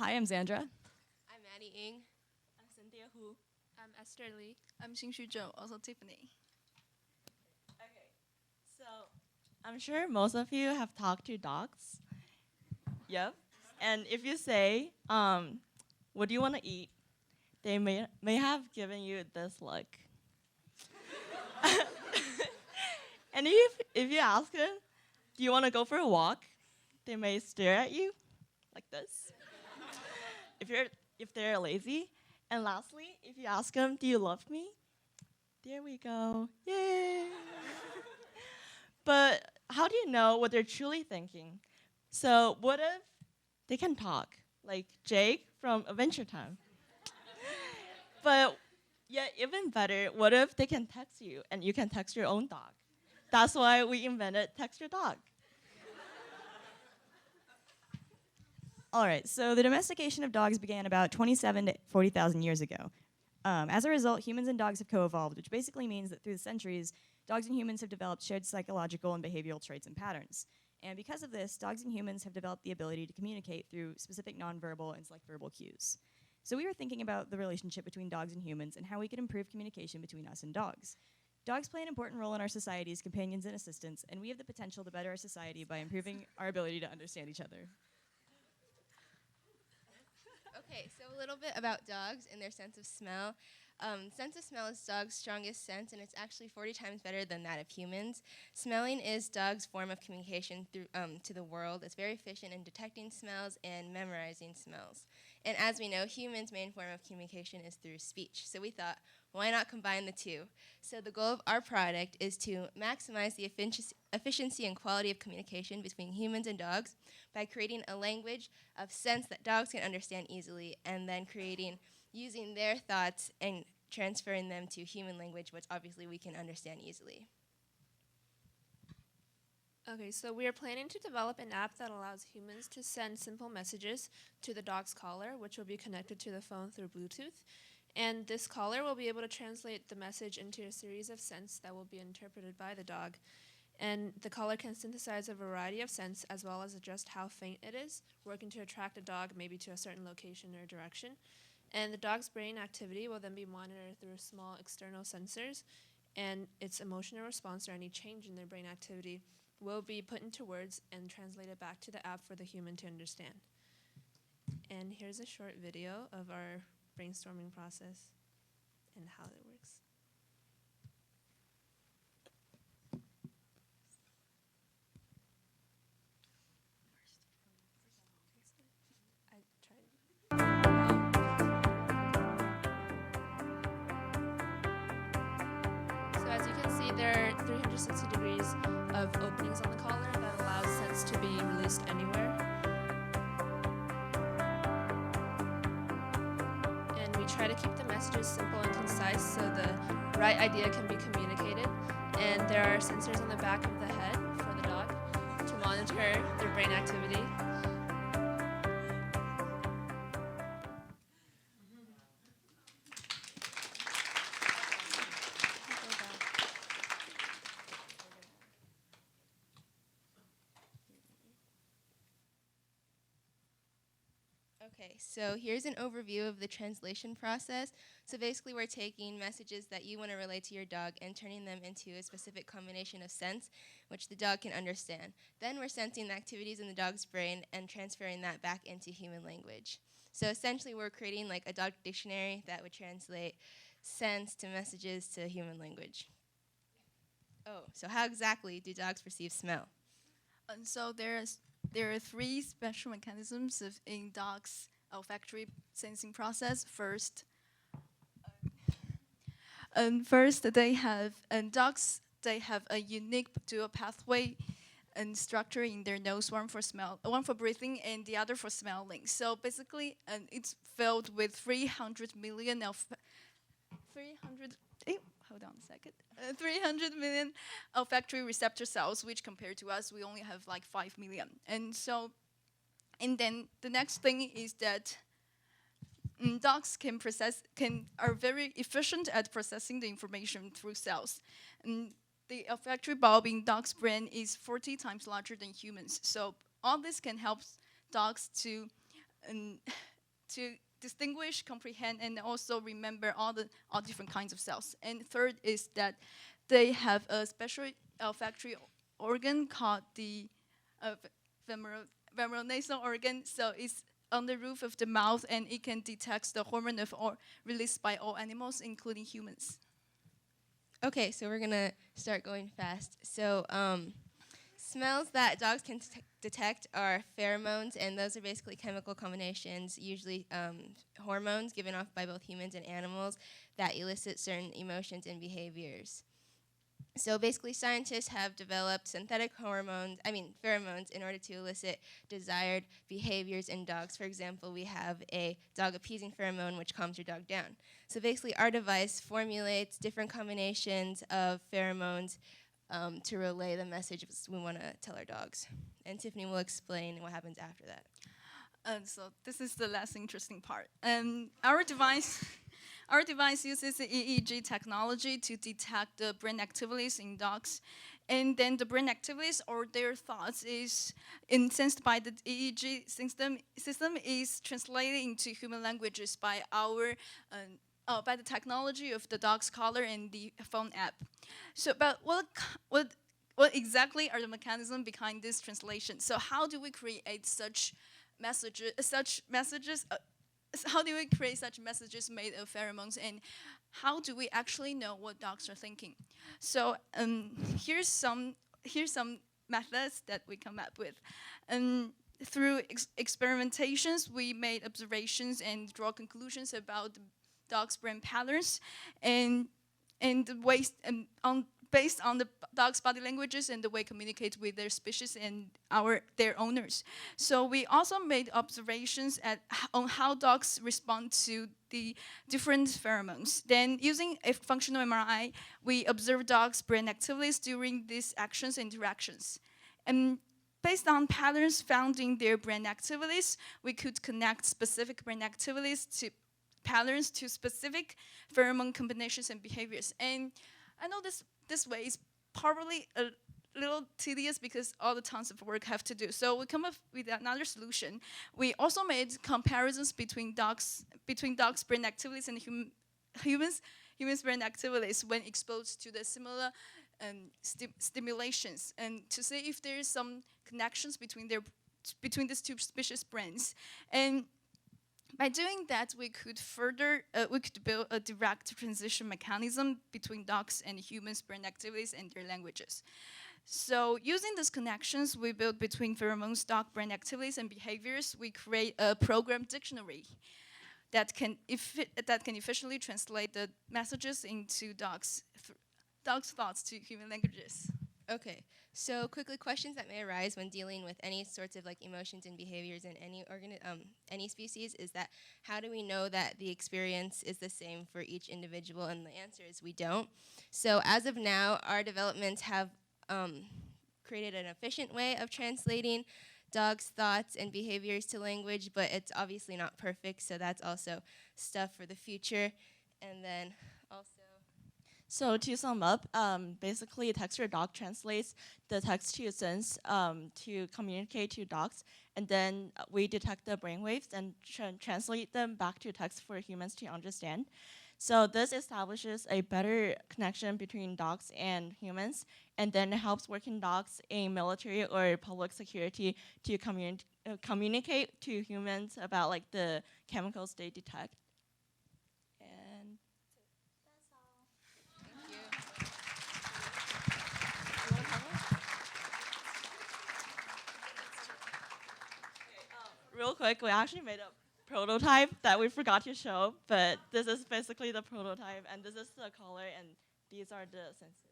Hi, I'm Zandra. I'm Maddie Ng. I'm Cynthia Hu. I'm Esther Lee. I'm Xingshu Zhou, also Tiffany. Okay, so I'm sure most of you have talked to dogs. Yep. And if you say, what do you want to eat? They may have given you this look. And if you ask them, do you want to go for a walk? They may stare at you like this. If they're lazy. And lastly, if you ask them, do you love me? There we go. Yay. But how do you know what they're truly thinking? So what if they can talk, like Jake from Adventure Time? But yet even better, what if they can text you and you can text your own dog? That's why we invented Text Your Dog. All right, so the domestication of dogs began about 27 to 40,000 years ago. As a result, humans and dogs have co-evolved, which basically means that through the centuries, dogs and humans have developed shared psychological and behavioral traits and patterns. And because of this, dogs and humans have developed the ability to communicate through specific nonverbal and select verbal cues. So we were thinking about the relationship between dogs and humans and how we could improve communication between us and dogs. Dogs play an important role in our society as companions and assistants, and we have the potential to better our society by improving our ability to understand each other. Okay, so a little bit about dogs and their sense of smell. Sense of smell is dogs' strongest sense, and it's actually 40 times better than that of humans. Smelling is dogs' form of communication through, to the world. It's very efficient in detecting smells and memorizing smells. And as we know, humans' main form of communication is through speech. So we thought, why not combine the two? So the goal of our product is to maximize the efficiency and quality of communication between humans and dogs by creating a language of sense that dogs can understand easily, and then using their thoughts and transferring them to human language, which obviously we can understand easily. Okay, so we are planning to develop an app that allows humans to send simple messages to the dog's collar, which will be connected to the phone through Bluetooth. And this collar will be able to translate the message into a series of scents that will be interpreted by the dog. And the collar can synthesize a variety of scents as well as adjust how faint it is, working to attract a dog maybe to a certain location or direction. And the dog's brain activity will then be monitored through small external sensors, and its emotional response or any change in their brain activity will be put into words and translated back to the app for the human to understand. And here's a short video of our brainstorming process and how it works. So as you can see, there are 360 degrees of openings on the collar that allows scents to be released anywhere. And we try to keep the messages simple and concise so the right idea can be communicated. And there are sensors on the back of the head for the dog to monitor their brain activity. Okay, so here's an overview of the translation process. So basically we're taking messages that you want to relay to your dog and turning them into a specific combination of scents, which the dog can understand. Then we're sensing the activities in the dog's brain and transferring that back into human language. So essentially we're creating like a dog dictionary that would translate scents to messages to human language. Oh, so how exactly do dogs perceive smell? And so there are three special mechanisms in dogs' olfactory sensing process. First, dogs have a unique dual pathway and structure in their nose, one for breathing and the other for smelling. So basically, it's filled with 300 million olfactory receptor cells, which compared to us, we only have like 5 million. And then the next thing is that dogs are very efficient at processing the information through cells. And the olfactory bulb in dogs' brain is 40 times larger than humans. So all this can help dogs to to distinguish, comprehend, and also remember all different kinds of cells. And third is that they have a special olfactory organ called the nasal organ. So it's on the roof of the mouth, and it can detect the hormone released by all animals, including humans. Okay, so we're gonna start going fast. So smells that dogs can detect are pheromones, and those are basically chemical combinations, usually hormones given off by both humans and animals that elicit certain emotions and behaviors. So basically, scientists have developed synthetic pheromones in order to elicit desired behaviors in dogs. For example, we have a dog appeasing pheromone, which calms your dog down. So basically, our device formulates different combinations of pheromones to relay the messages we want to tell our dogs. And Tiffany will explain what happens after that. So this is the less interesting part. Our device uses the EEG technology to detect the brain activities in dogs. And then the brain activities or their thoughts is sensed by the EEG system is translated into human languages by by the technology of the dog's collar and the phone app. So, but what exactly are the mechanisms behind this translation? So how do we create such messages? How do we create such messages made of pheromones, and how do we actually know what dogs are thinking? So here's some methods that we come up with. Through experimentations, we made observations and draw conclusions about the dog's brain patterns, and the ways based on the dog's body languages and the way communicate with their species and their owners. So we also made observations on how dogs respond to the different pheromones. Then using a functional MRI, we observed dogs' brain activities during these actions and interactions. And based on patterns found in their brain activities, we could connect specific brain activities to patterns to specific pheromone combinations and behaviors. And I know this way is probably a little tedious because all the tons of work have to do. So we come up with another solution. We also made comparisons between dogs' brain activities and humans' brain activities when exposed to the similar stimulations, and to see if there is some connections between these two species' brains. And by doing that, we could build a direct transition mechanism between dogs and humans' brain activities and their languages. So using these connections we built between pheromones, dog brain activities, and behaviors, we create a program dictionary that can efficiently translate the messages into dogs' thoughts to human languages. Okay, so quickly, questions that may arise when dealing with any sorts of emotions and behaviors in any species is that how do we know that the experience is the same for each individual? And the answer is we don't. So as of now, our developments have created an efficient way of translating dogs' thoughts and behaviors to language, but it's obviously not perfect, so that's also stuff for the future. And then also, So to sum up, basically text or dog translates the text to sense to communicate to dogs, and then we detect the brainwaves and translate them back to text for humans to understand. So this establishes a better connection between dogs and humans, and then it helps working dogs in military or public security to communicate to humans about the chemicals they detect. And real quick, we actually made a prototype that we forgot to show, but this is basically the prototype, and this is the color, and these are the sensors.